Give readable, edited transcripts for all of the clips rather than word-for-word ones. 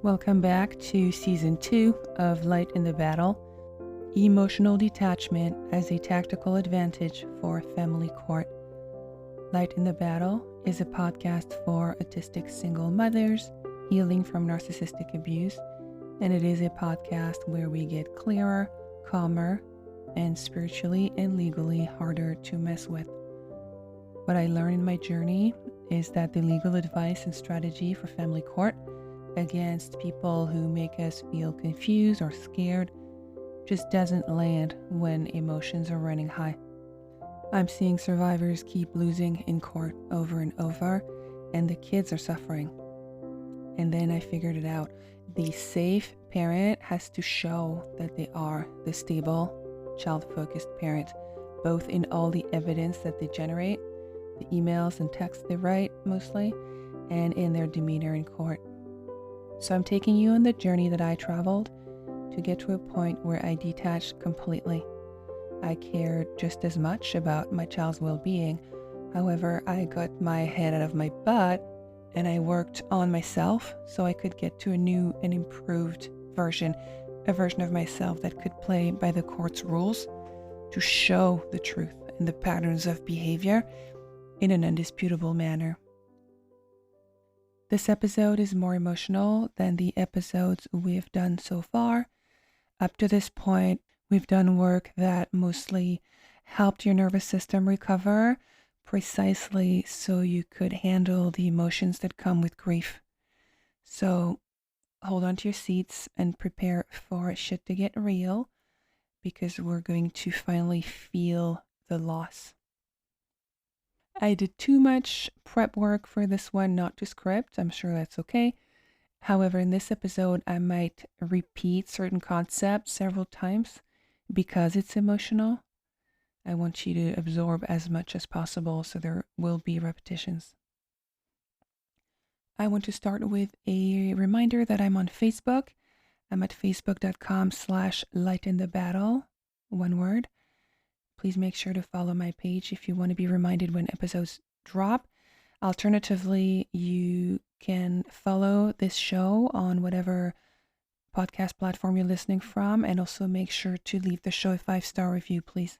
Welcome back to Season 2 of Light in the Battle, Emotional Detachment as a Tactical Advantage for FamilyCourt. Light in the Battle is a podcast for autistic single mothers healing from narcissistic abuse, and it is a podcast where we get clearer, calmer, and spiritually and legally harder to mess with. What I learned in my journey is that the legal advice and strategy for FamilyCourt against people who make us feel confused or scared just doesn't land when emotions are running high. I'm seeing survivors keep losing in court over and over, and the kids are suffering. And then I figured it out. The safe parent has to show that they are the stable, child-focused parent, both in all the evidence that they generate, the emails and texts they write mostly, and in their demeanor in court. So I'm taking you on the journey that I traveled to get to a point where I detached completely. I cared just as much about my child's well-being. However, I got my head out of my butt and I worked on myself so I could get to a new and improved version, a version of myself that could play by the court's rules to show the truth and the patterns of behavior in an undisputable manner. This episode is more emotional than the episodes we've done so far. Up to this point, we've done work that mostly helped your nervous system recover precisely so you could handle the emotions that come with grief. So hold on to your seats and prepare for shit to get real, because we're going to finally feel the loss. I did too much prep work for this one not to script. I'm sure that's okay. However, in this episode, I might repeat certain concepts several times because it's emotional. I want you to absorb as much as possible, so there will be repetitions. I want to start with a reminder that I'm on Facebook. I'm at facebook.com/lightinthebattle, one word. Please make sure to follow my page if you want to be reminded when episodes drop. Alternatively, you can follow this show on whatever podcast platform you're listening from, and also make sure to leave the show a 5-star review, please.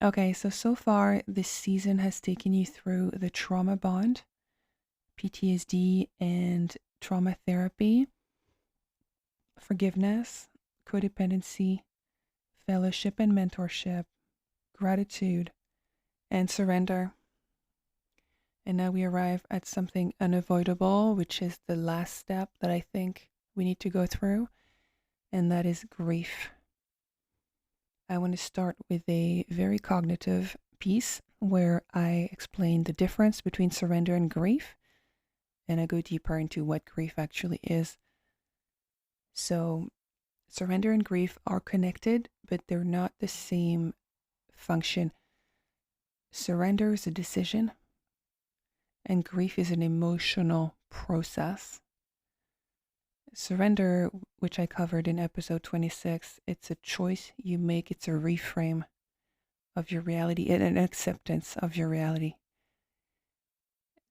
Okay, so far this season has taken you through the trauma bond, PTSD and trauma therapy, forgiveness, codependency, fellowship and mentorship, gratitude, and surrender. And now we arrive at something unavoidable, which is the last step that I think we need to go through, and that is grief. I want to start with a very cognitive piece where I explain the difference between surrender and grief, and I go deeper into what grief actually is. So surrender and grief are connected, but they're not the same function. Surrender is a decision, and grief is an emotional process. Surrender, which I covered in episode 26, it's a choice you make. It's a reframe of your reality and an acceptance of your reality.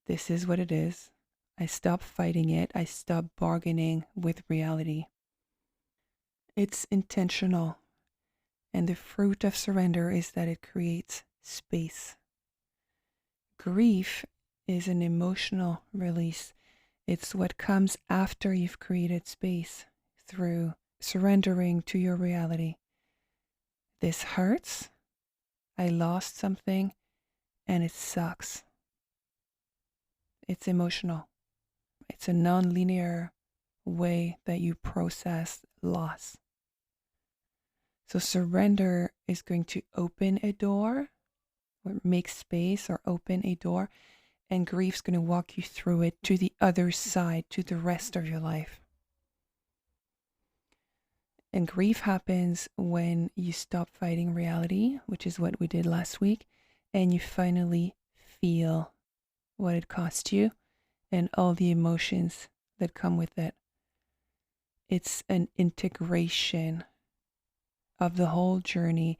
This is what it is. I stop fighting it. I stop bargaining with reality. It's intentional, and the fruit of surrender is that it creates space. Grief is an emotional release. It's what comes after you've created space through surrendering to your reality. This hurts. I lost something, and it sucks. It's emotional. It's a non-linear way that you process loss. So surrender is going to open a door, or make space or open a door, and grief's going to walk you through it to the other side, to the rest of your life. And grief happens when you stop fighting reality, which is what we did last week, and you finally feel what it cost you and all the emotions that come with it. It's an integration of the whole journey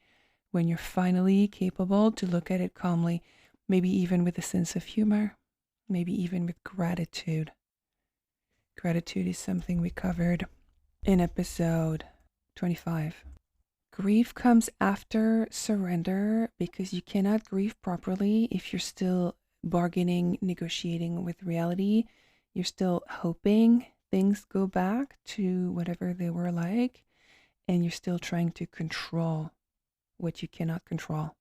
when you're finally capable to look at it calmly, maybe even with a sense of humor, maybe even with gratitude. Gratitude is something we covered in episode 25. Grief comes after surrender because you cannot grieve properly if you're still bargaining, negotiating with reality. You're still hoping things go back to whatever they were like, and you're still trying to control what you cannot control.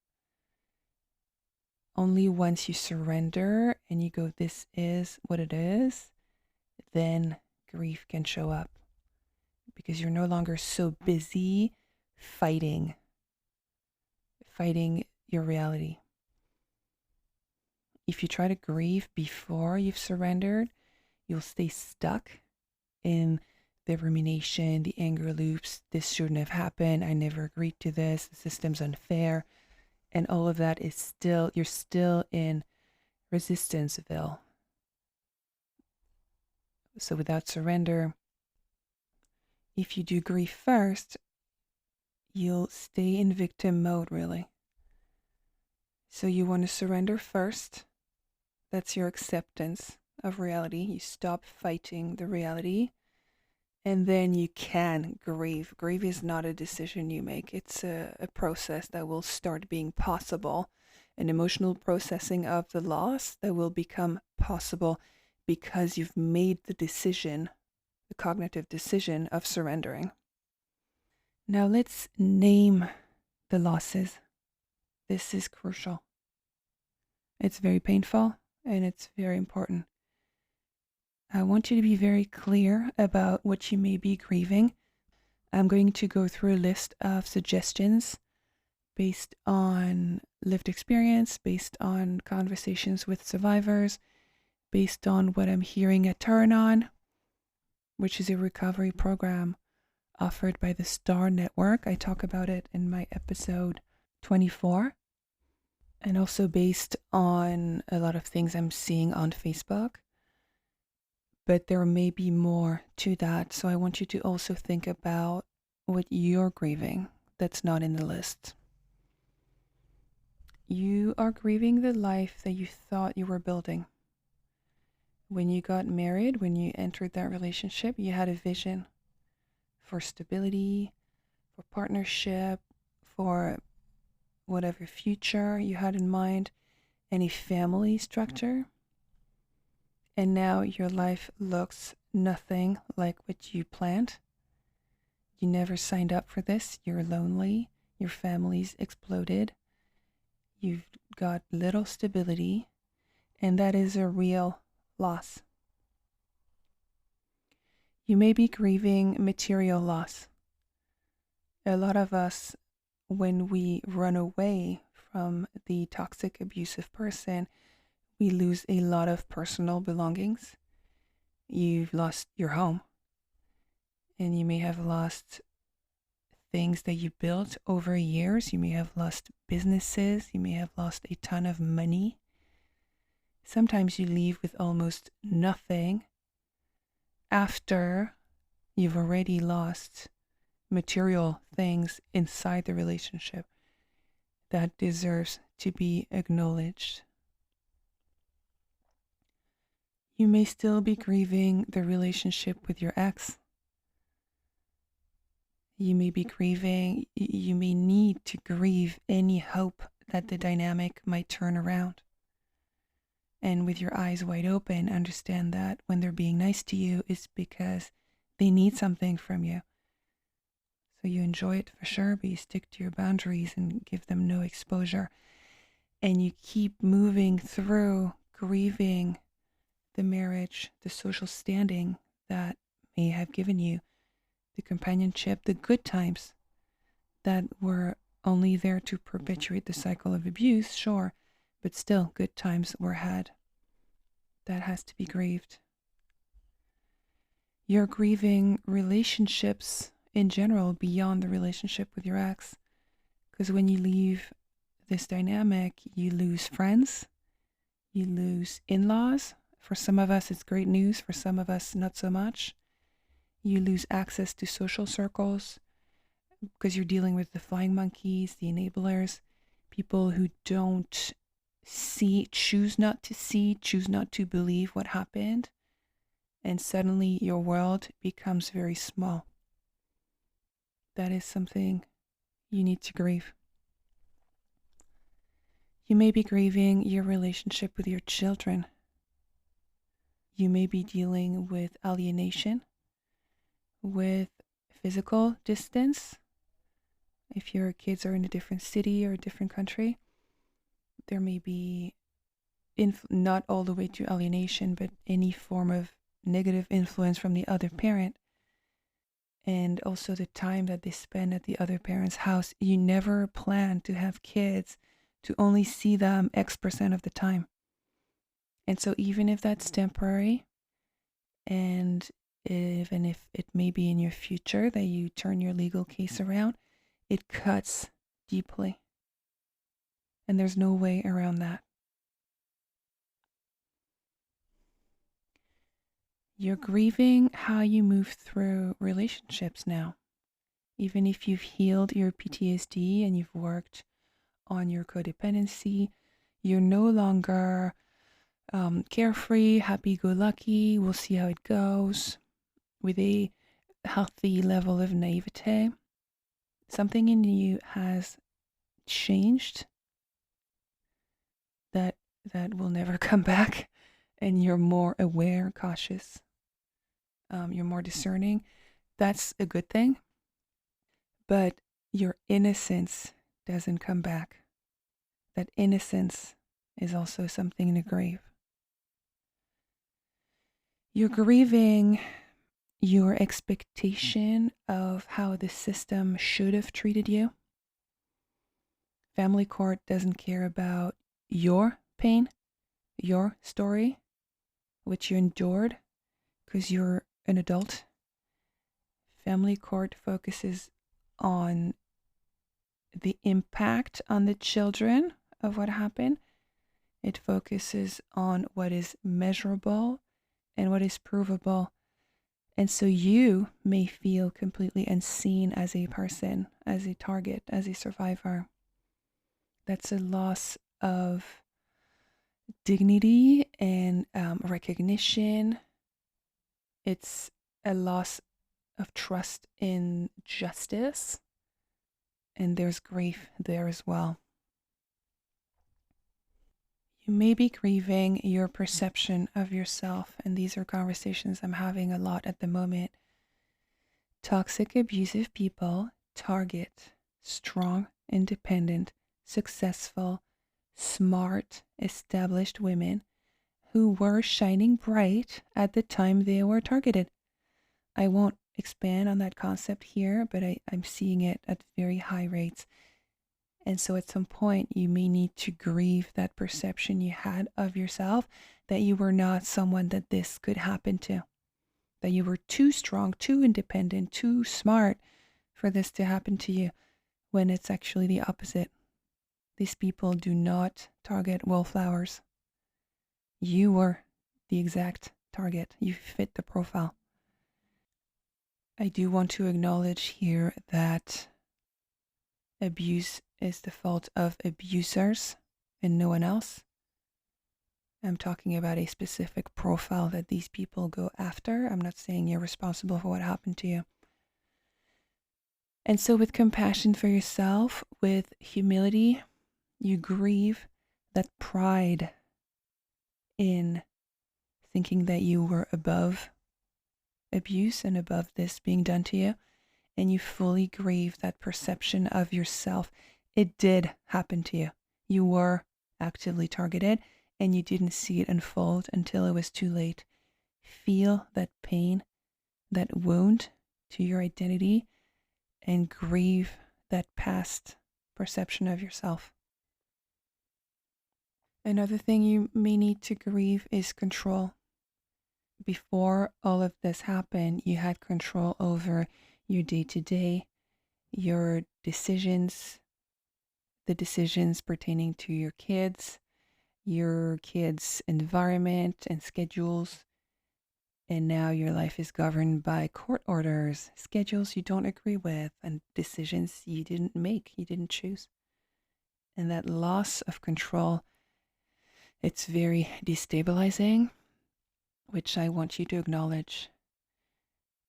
Only once you surrender and you go, this is what it is, then grief can show up because you're no longer so busy fighting your reality. If you try to grieve before you've surrendered, you'll stay stuck in the rumination, the anger loops. This shouldn't have happened. I never agreed to this. The system's unfair. And all of that is still, you're still in Resistanceville. So without surrender, if you do grief first, you'll stay in victim mode, really. So you want to surrender first. That's your acceptance of reality. You stop fighting the reality, and then you can grieve. Grief is not a decision you make. It's a process that will start being possible, an emotional processing of the loss that will become possible because you've made the decision, the cognitive decision of surrendering. Now let's name the losses. This is crucial. It's very painful and it's very important. I want you to be very clear about what you may be grieving. I'm going to go through a list of suggestions based on lived experience, based on conversations with survivors, based on what I'm hearing at Turn On, which is a recovery program offered by the Star Network. I talk about it in my episode 24. And also based on a lot of things I'm seeing on Facebook. But there may be more to that. So I want you to also think about what you're grieving that's not in the list. You are grieving the life that you thought you were building. When you got married, when you entered that relationship, you had a vision for stability, for partnership, for whatever future you had in mind, any family structure. And now your life looks nothing like what you planned. You never signed up for this. You're lonely. Your family's exploded. You've got little stability. And that is a real loss. You may be grieving material loss. A lot of us, when we run away from the toxic, abusive person, we lose a lot of personal belongings. You've lost your home, and you may have lost things that you built over years. You may have lost businesses. You may have lost a ton of money. Sometimes you leave with almost nothing after you've already lost material things inside the relationship that deserves to be acknowledged. You may still be grieving the relationship with your ex. You may be grieving, you may need to grieve any hope that the dynamic might turn around. And with your eyes wide open, understand that when they're being nice to you, it's because they need something from you. So you enjoy it for sure, but you stick to your boundaries and give them no exposure. And you keep moving through grieving the marriage, the social standing that may have given you, the companionship, the good times that were only there to perpetuate the cycle of abuse, sure, but still good times were had. That has to be grieved. You're grieving relationships in general beyond the relationship with your ex, because when you leave this dynamic, you lose friends, you lose in-laws. For some of us, it's great news. For some of us, not so much. You lose access to social circles because you're dealing with the flying monkeys, the enablers, people who don't see, choose not to believe what happened, and suddenly your world becomes very small. That is something you need to grieve. You may be grieving your relationship with your children. You may be dealing with alienation, with physical distance. If your kids are in a different city or a different country, there may be not all the way to alienation, but any form of negative influence from the other parent. And also the time that they spend at the other parent's house. You never plan to have kids to only see them X% of the time. And so even if that's temporary, and even if it may be in your future that you turn your legal case around, it cuts deeply. And there's no way around that. You're grieving how you move through relationships now. Even if you've healed your PTSD and you've worked on your codependency, you're no longer carefree, happy-go-lucky, we'll see how it goes, with a healthy level of naivete. Something in you has changed that will never come back, and you're more aware, cautious. You're more discerning. That's a good thing. But your innocence doesn't come back. That innocence is also something to grieve. You're grieving your expectation of how the system should have treated you. FamilyCourt doesn't care about your pain, your story, which you endured because you're an adult. FamilyCourt focuses on the impact on the children of what happened. It focuses on what is measurable and what is provable. And so you may feel completely unseen as a person, as a target, as a survivor. That's a loss of dignity and recognition. It's a loss of trust in justice. And there's grief there as well. You may be grieving your perception of yourself, and these are conversations I'm having a lot at the moment. Toxic, abusive people target strong, independent, successful, smart, established women who were shining bright at the time they were targeted. I won't expand on that concept here, but I'm seeing it at very high rates. And so at some point, you may need to grieve that perception you had of yourself, that you were not someone that this could happen to, that you were too strong, too independent, too smart for this to happen to you, when it's actually the opposite. These people do not target wallflowers. You were the exact target. You fit the profile. I do want to acknowledge here that abuse is the fault of abusers and no one else. I'm talking about a specific profile that these people go after. I'm not saying you're responsible for what happened to you. And so with compassion for yourself, with humility, you grieve that pride in thinking that you were above abuse and above this being done to you. And you fully grieve that perception of yourself. It did happen to you. You were actively targeted and you didn't see it unfold until it was too late. Feel that pain, that wound to your identity, and grieve that past perception of yourself. Another thing you may need to grieve is control. Before all of this happened, you had control over your day-to-day, your decisions, the decisions pertaining to your kids' environment and schedules. And now your life is governed by court orders, schedules you don't agree with, and decisions you didn't make, you didn't choose. And that loss of control, it's very destabilizing. which I want you to acknowledge.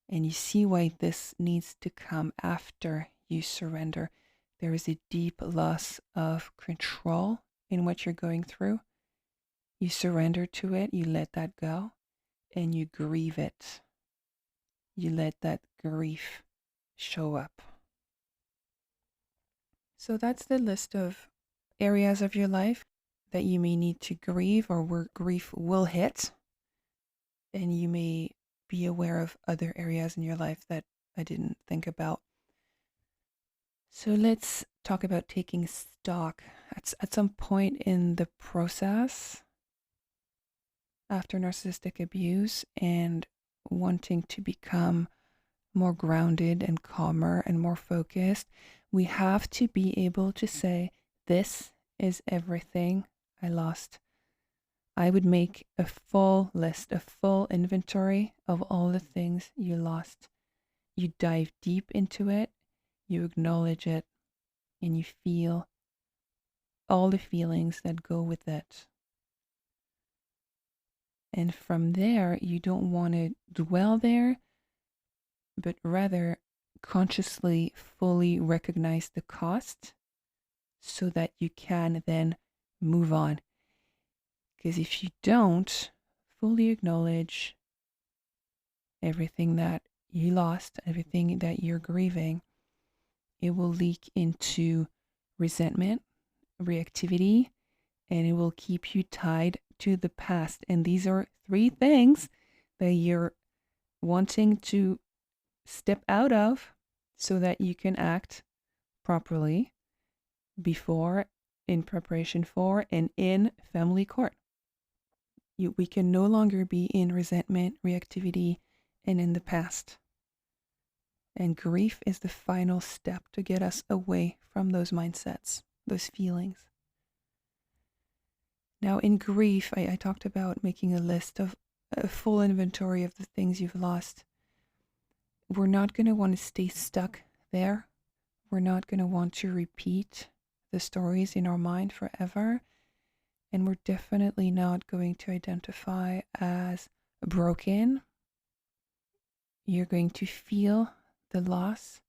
And you see why this needs to come after you surrender. There is a deep loss of control in what you're going through. You surrender to it, you let that go, and you grieve it. You let that grief show up. So that's the list of areas of your life that you may need to grieve or where grief will hit. And you may be aware of other areas in your life that I didn't think about. So let's talk about taking stock. At some point in the process, after narcissistic abuse and wanting to become more grounded and calmer and more focused, we have to be able to say, this is everything I lost. I would make a full list, a full inventory of all the things you lost. You dive deep into it, you acknowledge it, and you feel all the feelings that go with it. And from there, you don't want to dwell there, but rather consciously, fully recognize the cost so that you can then move on. Because if you don't fully acknowledge everything that you lost, everything that you're grieving, it will leak into resentment, reactivity, and it will keep you tied to the past. And these are 3 things that you're wanting to step out of so that you can act properly before, in preparation for, and in family court. We can no longer be in resentment, reactivity, and in the past. And grief is the final step to get us away from those mindsets, those feelings. Now, in grief, I talked about making a list of a full inventory of the things you've lost. We're not going to want to stay stuck there. We're not going to want to repeat the stories in our mind forever. And we're definitely not going to identify as broken. You're going to feel the loss,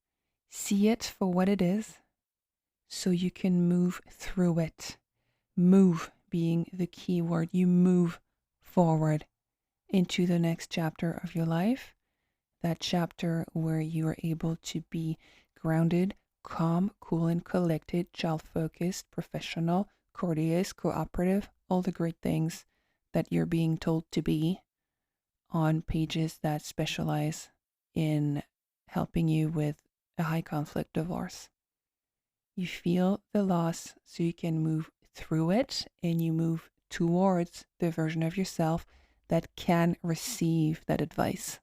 see it for what it is, so you can move through it. Move being the key word. You move forward into the next chapter of your life, that chapter where you are able to be grounded, calm, cool, and collected, child-focused, professional, courteous, cooperative, all the great things that you're being told to be on pages that specialize in helping you with a high conflict divorce. You feel the loss so you can move through it and you move towards the version of yourself that can receive that advice.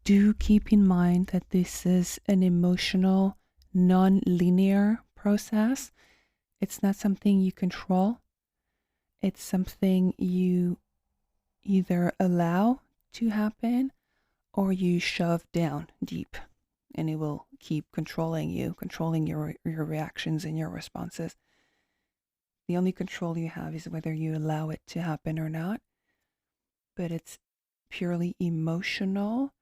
Do keep in mind that this is an emotional, non-linear process. It's not something you control. It's something you either allow to happen or you shove down deep, and it will keep controlling you, controlling your reactions and your responses. The only control you have is whether you allow it to happen or not, but it's purely emotional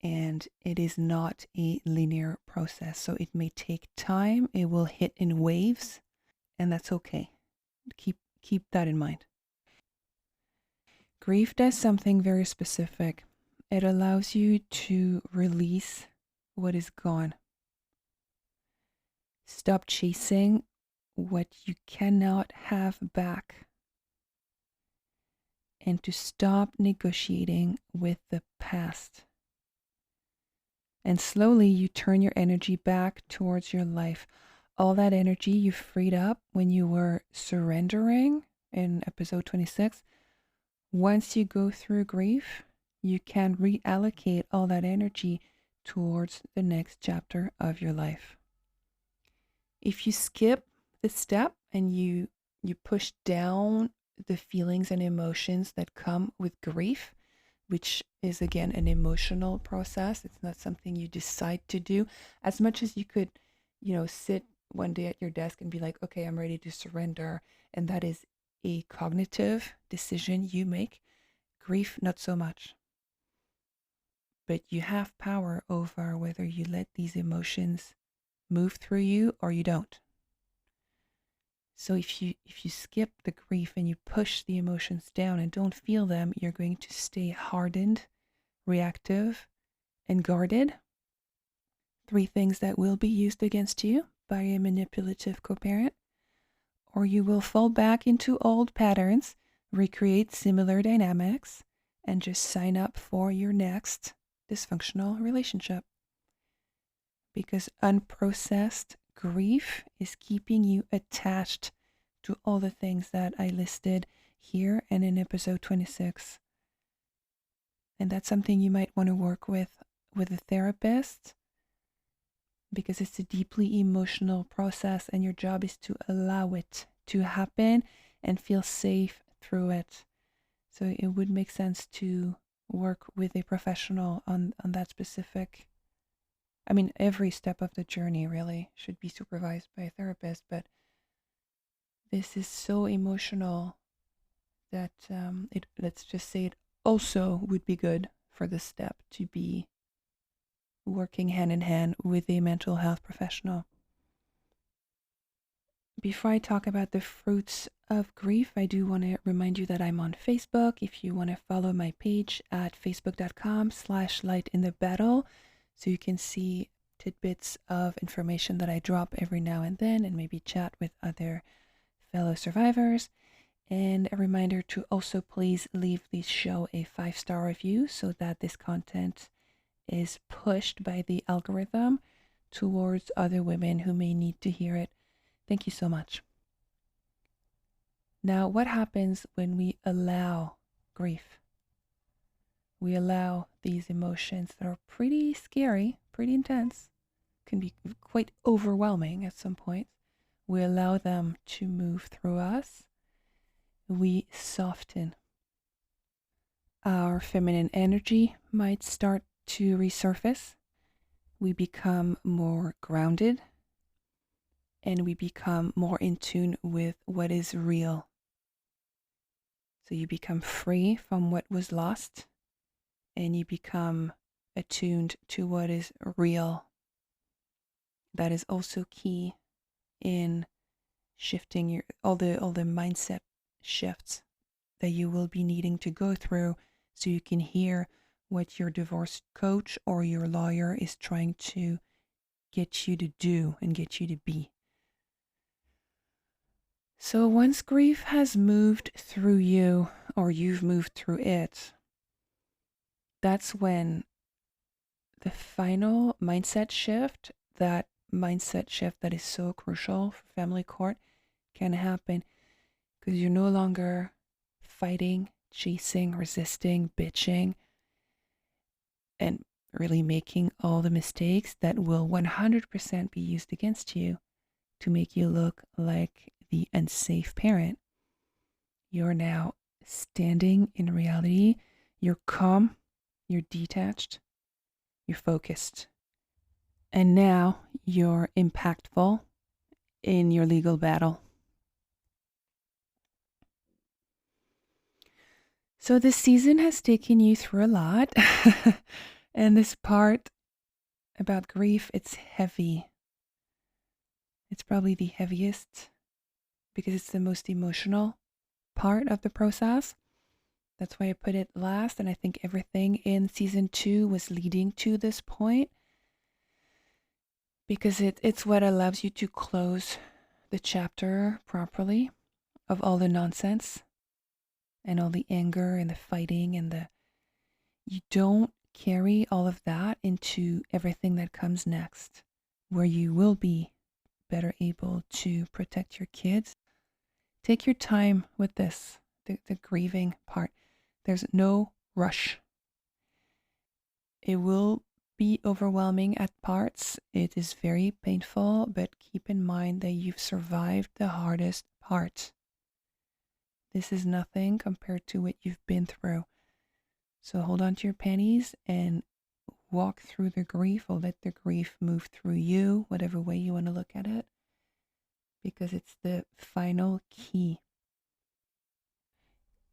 and it is not a linear process. So it may take time, it will hit in waves, and that's okay. Keep that in mind. Grief does something very specific. It allows you to release what is gone. Stop chasing what you cannot have back. And to stop negotiating with the past. And slowly you turn your energy back towards your life. All that energy you freed up when you were surrendering in episode 26, once you go through grief, you can reallocate all that energy towards the next chapter of your life. If you skip this step and you push down the feelings and emotions that come with grief, which is again an emotional process, it's not something you decide to do. As much as you could, sit one day at your desk and be like, okay, I'm ready to surrender, and that is a cognitive decision you make. Grief, not so much. But you have power over whether you let these emotions move through you or you don't. So if you skip the grief and you push the emotions down and don't feel them, you're going to stay hardened, reactive, and guarded. 3 things that will be used against you by a manipulative co-parent. Or you will fall back into old patterns, recreate similar dynamics, and just sign up for your next dysfunctional relationship. Because unprocessed grief is keeping you attached to all the things that I listed here and in episode 26. And that's something you might want to work with a therapist, because it's a deeply emotional process and your job is to allow it to happen and feel safe through it. So it would make sense to work with a professional on that specific. I mean, every step of the journey really should be supervised by a therapist, but this is so emotional that let's just say it also would be good for this step to be working hand in hand with a mental health professional. Before I talk about the fruits of grief, I do want to remind you that I'm on Facebook. If you want to follow my page at facebook.com/lightinthebattle, so you can see tidbits of information that I drop every now and then and maybe chat with other fellow survivors. And a reminder to also please leave this show a 5-star review so that this content is pushed by the algorithm towards other women who may need to hear it. Thank you so much. Now, what happens when we allow grief? We allow these emotions that are pretty scary, pretty intense, can be quite overwhelming at some point. We allow them to move through us. We soften. Our feminine energy might start to resurface. We become more grounded, and we become more in tune with what is real. So you become free from what was lost, and you become attuned to what is real. That is also key in shifting all the mindset shifts that you will be needing to go through, so you can hear what your divorce coach or your lawyer is trying to get you to do and get you to be. So once grief has moved through you, or you've moved through it, that's when the final mindset shift, that is so crucial for FamilyCourt, can happen, because you're no longer fighting, chasing, resisting, bitching, and really making all the mistakes that will 100% be used against you to make you look like the unsafe parent. You're now standing in reality. You're calm, you're detached, you're focused. And now you're impactful in your legal battle. So this season has taken you through a lot. And this part about grief, it's heavy. It's probably the heaviest because it's the most emotional part of the process. That's why I put it last, and I think everything in season 2 was leading to this point, because it's what allows you to close the chapter properly of all the nonsense and all the anger and the fighting and you don't carry all of that into everything that comes next, where you will be better able to protect your kids. Take your time with this, the grieving part. There's no rush. It will be overwhelming at parts. It is very painful, but keep in mind that you've survived the hardest part. This is nothing compared to what you've been through. So hold on to your panties and walk through the grief, or let the grief move through you, whatever way you want to look at it, because it's the final key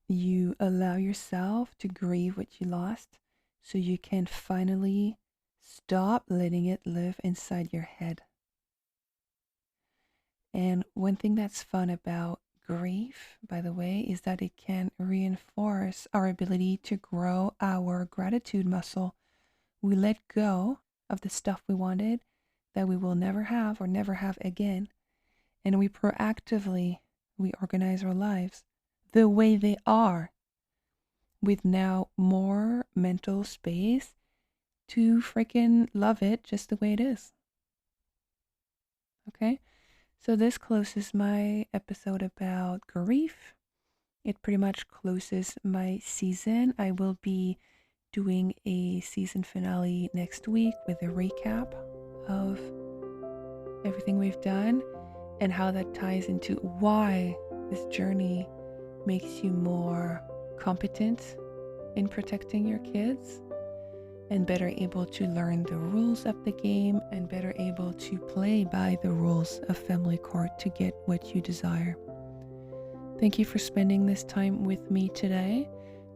you allow yourself to grieve what you lost so you can finally stop letting it live inside your head. And one thing that's fun about grief, by the way, is that it can reinforce our ability to grow our gratitude muscle. We let go of the stuff we wanted that we will never have or never have again. And we proactively reorganize our lives the way they are, with now more mental space to freaking love it just the way it is. Okay? So this closes my episode about grief. It pretty much closes my season. I will be doing a season finale next week with a recap of everything we've done and how that ties into why this journey makes you more competent in protecting your kids and better able to learn the rules of the game and better able to play by the rules of FamilyCourt to get what you desire. Thank you for spending this time with me today.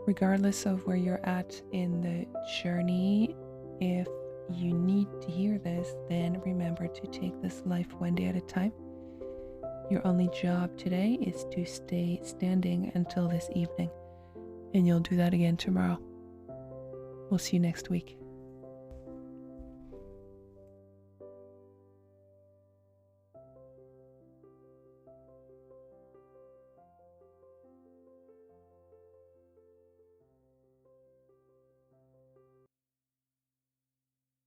Regardless of where you're at in the journey, if you need to hear this, then remember to take this life one day at a time. Your only job today is to stay standing until this evening, and you'll do that again tomorrow. We'll see you next week.